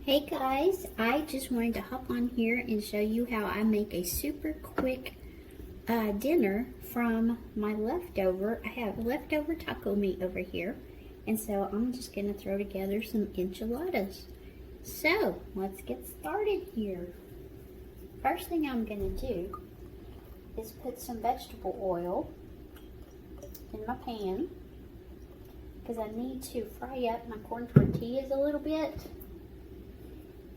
Hey guys, I just wanted to hop on here and show you how I make a super quick dinner from my leftover. I have leftover taco meat over here, and so I'm just going to throw together some enchiladas. So let's get started here. First thing I'm going to do is put some vegetable oil in my pan because I need to fry up my corn tortillas a little bit.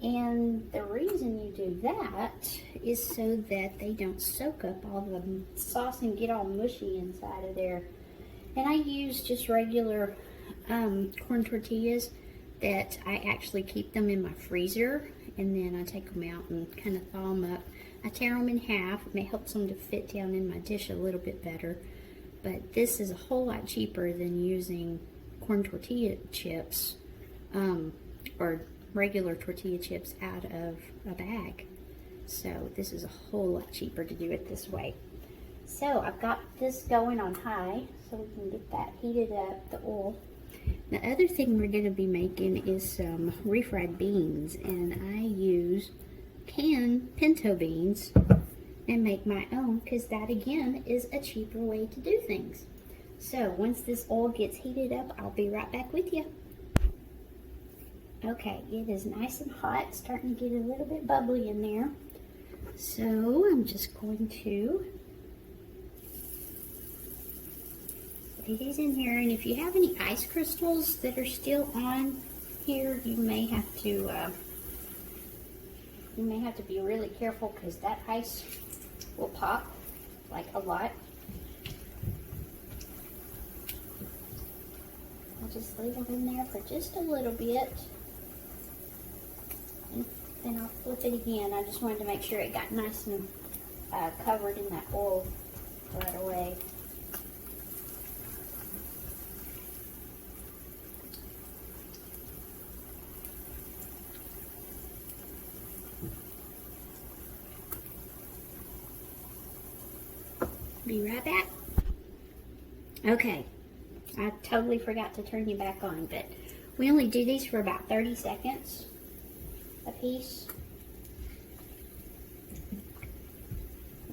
And the reason you do that is so that they don't soak up all the sauce and get all mushy inside of there. And I use just regular corn tortillas that I actually keep them in my freezer, and then I take them out and kind of thaw them up. I tear them in half, and it helps them to fit down in my dish a little bit better. But this is a whole lot cheaper than using corn tortilla chips or regular tortilla chips out of a bag. So this is a whole lot cheaper to do it this way. So I've got this going on high so we can get that heated up, the oil. The other thing we're going to be making is some refried beans, and I use canned pinto beans and make my own because that again is a cheaper way to do things. So once this oil gets heated up, I'll be right back with you. Okay, it is nice and hot, starting to get a little bit bubbly in there. So I'm just going to put these in here, and if you have any ice crystals that are still on here, you may have to be really careful because that ice will pop like a lot. I'll just leave them in there for just a little bit. Then I'll flip it again. I just wanted to make sure it got nice and covered in that oil right away. Be right back. Okay, I totally forgot to turn you back on, but we only do these for about 30 seconds. A piece.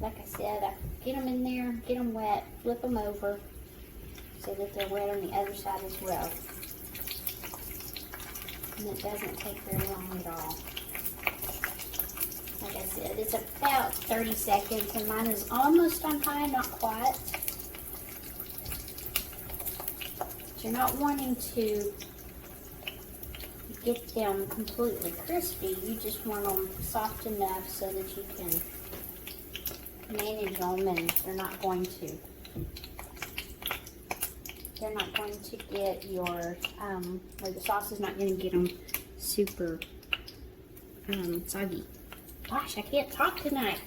Like I said, I get them in there, get them wet, flip them over so that they're wet on the other side as well. And it doesn't take very long at all. Like I said, it's about 30 seconds, and mine is almost on high, not quite. But you're not wanting to get them completely crispy. You just want them soft enough so that you can manage them, and they're not going to get your or the sauce is not going to get them super soggy. Gosh, I can't talk tonight.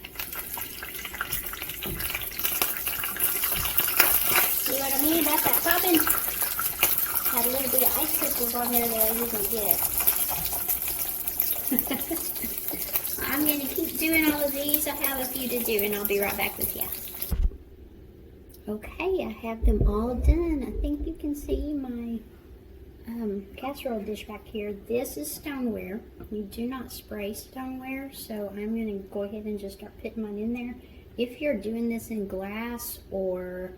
See what I mean about that popping? Had a little bit of ice crystals on there that I didn't get. I'm going to keep doing all of these. I have a few to do, and I'll be right back with you. Okay, I have them all done. I think you can see my casserole dish back here. This is stoneware. You do not spray stoneware, so I'm going to go ahead and just start putting mine in there. If you're doing this in glass or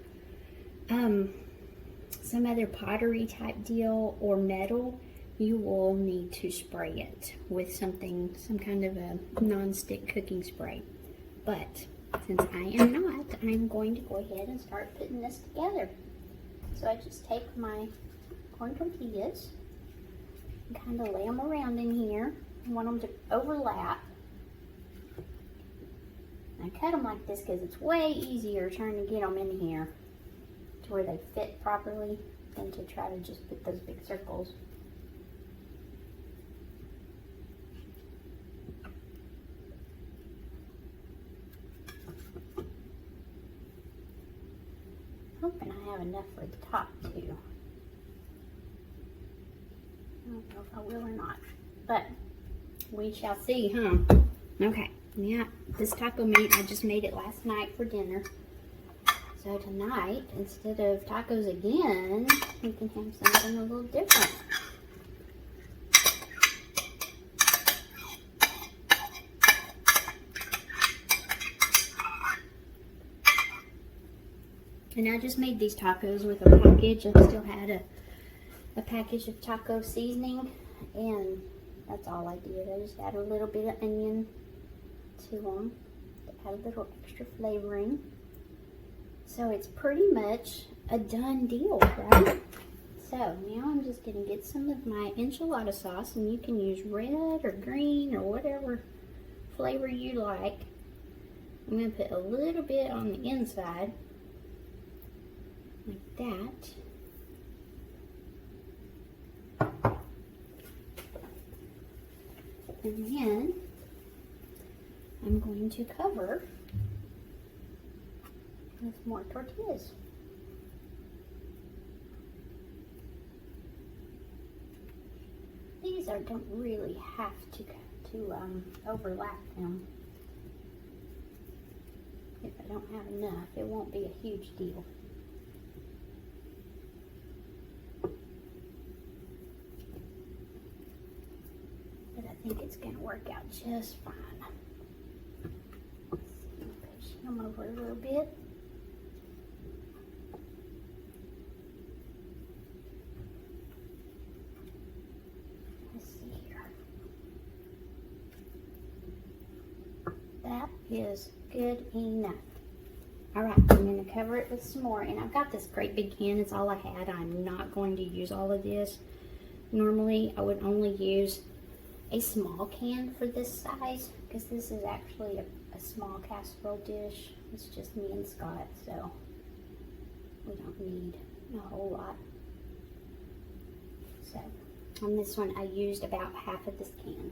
some other pottery type deal or metal, you will need to spray it with some kind of a non-stick cooking spray. But since I am not, I'm going to go ahead and start putting this together. So I just take my corn tortillas and kind of lay them around in here. I want them to overlap. I cut them like this because it's way easier trying to get them in here to where they fit properly than to try to just put those big circles. Hoping I have enough for the top too. I don't know if I will or not, but we shall see, huh? Okay, yeah, this taco meat, I just made it last night for dinner. So tonight, instead of tacos again, we can have something a little different. And I just made these tacos with a package. I still had a package of taco seasoning, and that's all I did. I just added a little bit of onion to them to add a little extra flavoring. So it's pretty much a done deal, right? So now I'm just going to get some of my enchilada sauce, and you can use red or green or whatever flavor you like. I'm going to put a little bit on the inside, like that. And then I'm going to cover with more tortillas. These don't really have to overlap them. If I don't have enough, it won't be a huge deal. But I think it's going to work out just fine. Let's see, push them over a little bit. That is good enough. Alright, I'm going to cover it with some more. And I've got this great big can. It's all I had. I'm not going to use all of this. Normally, I would only use a small can for this size, because this is actually a small casserole dish. It's just me and Scott, so we don't need a whole lot. So, on this one, I used about half of this can.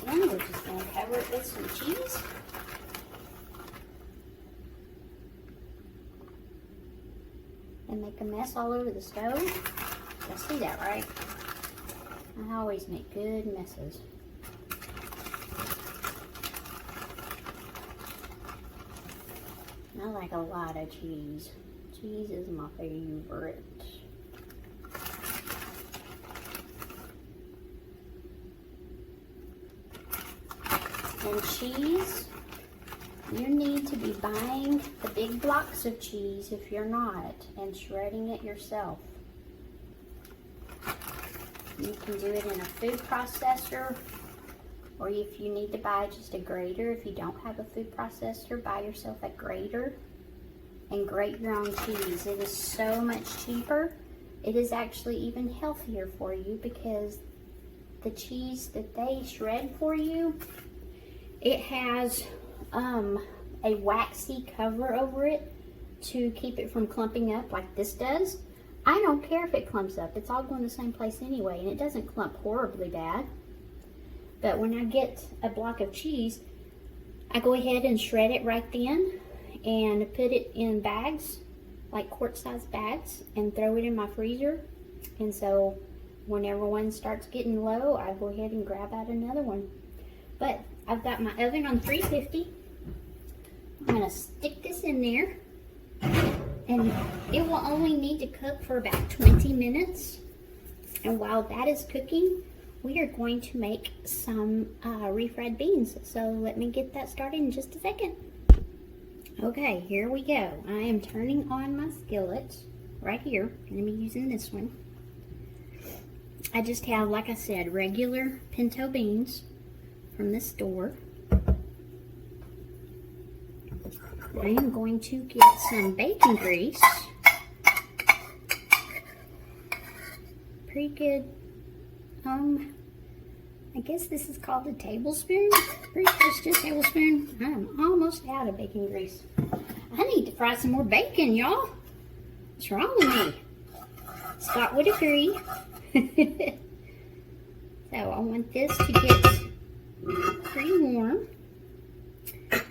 Then we're just going to cover it with some cheese. And make a mess all over the stove. Y'all see that, right? I always make good messes. I like a lot of cheese. Cheese is my favorite. And cheese, you need to be buying the big blocks of cheese if you're not, and shredding it yourself. You can do it in a food processor, or if you need to buy just a grater, if you don't have a food processor, buy yourself a grater and grate your own cheese. It is so much cheaper. It is actually even healthier for you, because the cheese that they shred for you, it has a waxy cover over it to keep it from clumping up like this does. I don't care if it clumps up. It's all going the same place anyway, and it doesn't clump horribly bad. But when I get a block of cheese, I go ahead and shred it right then and put it in bags, like quart-sized bags, and throw it in my freezer. And so whenever one starts getting low, I go ahead and grab out another one. But I've got my oven on 350. I'm going to stick this in there, and it will only need to cook for about 20 minutes. And while that is cooking, we are going to make some refried beans. So let me get that started in just a second. Okay, here we go. I am turning on my skillet right here. I'm going to be using this one. I just have, like I said, regular pinto beans from the store. I am going to get some bacon grease. Pretty good. I guess this is called a tablespoon. Pretty close to a tablespoon. I'm almost out of bacon grease. I need to fry some more bacon, y'all. What's wrong with me? Scott would agree. So I want this to get pretty warm.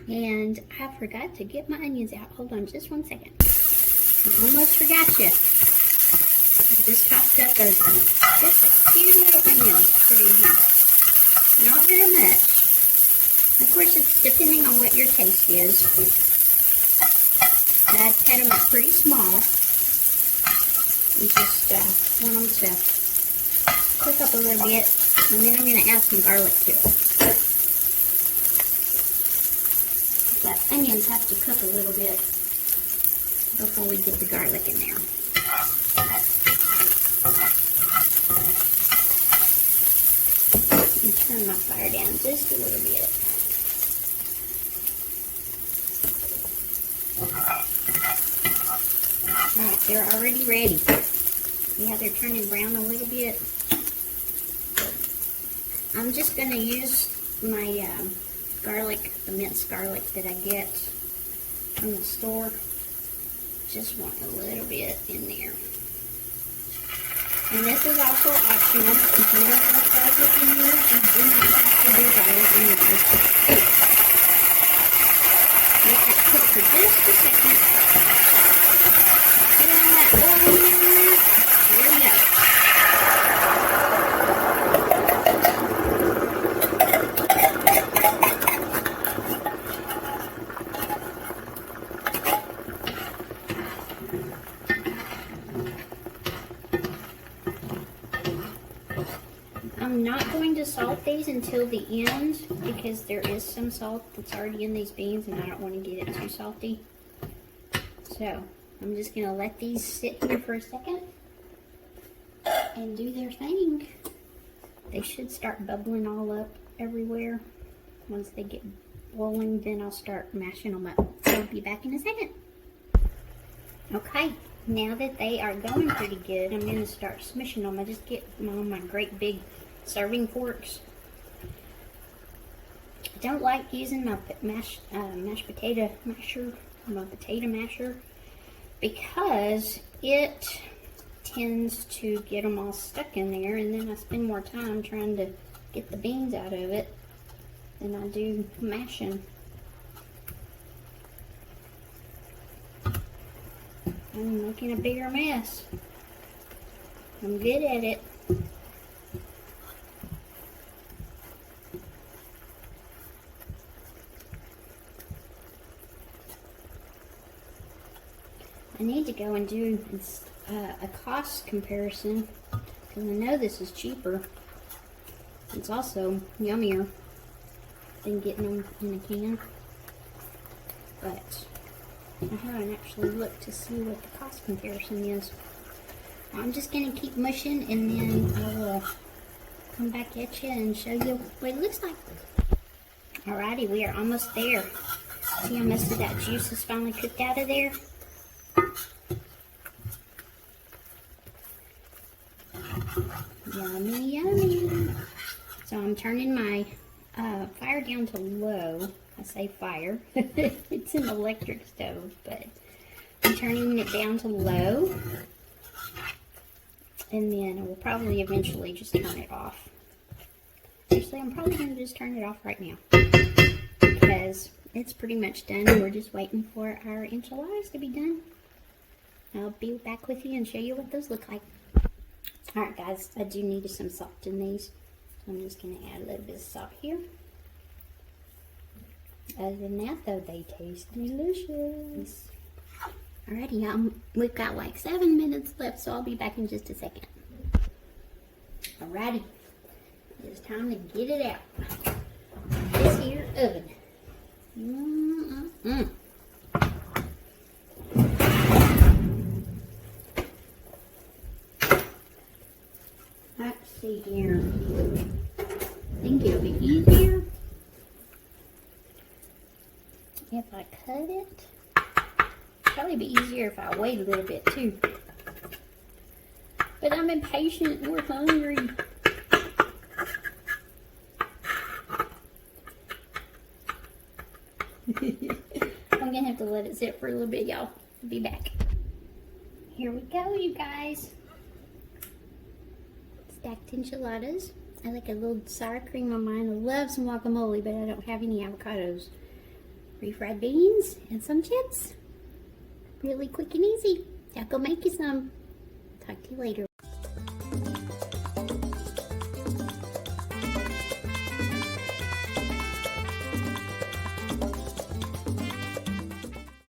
And I forgot to get my onions out. Hold on just one second. I almost forgot you. I just chopped up just a few onions to put in here. Not very much. Of course, it's depending on what your taste is. I cut them up pretty small. You just want them to cook up a little bit. And then I'm going to add some garlic to it. That onions have to cook a little bit before we get the garlic in there. And turn my fire down just a little bit. Alright, they're already ready. See how they're turning brown a little bit? I'm just going to use my garlic, the minced garlic that I get from the store. Just want a little bit in there. And this is also optional. If you don't like garlic in yours, you do not have to do garlic in yours. Let it cook for just a second. Get on that oil in there. There we go. I'm not going to salt these until the end because there is some salt that's already in these beans and I don't want to get it too salty. So I'm just going to let these sit here for a second and do their thing. They should start bubbling all up everywhere. Once they get boiling, then I'll start mashing them up. So I'll be back in a second. Okay, now that they are going pretty good, I'm going to start smishing them. I just get my great big serving forks. I don't like using my mashed potato masher, my potato masher, because it tends to get them all stuck in there, and then I spend more time trying to get the beans out of it than I do mashing. I'm making a bigger mess. I'm good at it. I need to go and do a cost comparison because I know this is cheaper. It's also yummier than getting them in a can. But I haven't actually looked to see what the cost comparison is. I'm just going to keep mushing and then I will come back at you and show you what it looks like. Alrighty, we are almost there. See how most of that juice is finally cooked out of there? Yummy, yummy. So I'm turning my fire down to low. I say fire. It's an electric stove, but I'm turning it down to low. And then we'll probably eventually just turn it off. Actually, I'm probably going to just turn it off right now because it's pretty much done. We're just waiting for our enchiladas to be done. I'll be back with you and show you what those look like. Alright guys, I do need some salt in these. So I'm just going to add a little bit of salt here. Other than that though, they taste delicious. Alrighty, we've got like 7 minutes left, so I'll be back in just a second. Alrighty, it's time to get it out. This here oven. Let's see here. I think it'll be easier if I cut it. Probably be easier if I wait a little bit too. But I'm impatient. We're hungry. I'm gonna have to let it sit for a little bit, y'all. I'll be back. Here we go, you guys. Stacked enchiladas. I like a little sour cream on mine. I love some guacamole, but I don't have any avocados. Refried beans and some chips. Really quick and easy. Y'all go make you some. Talk to you later.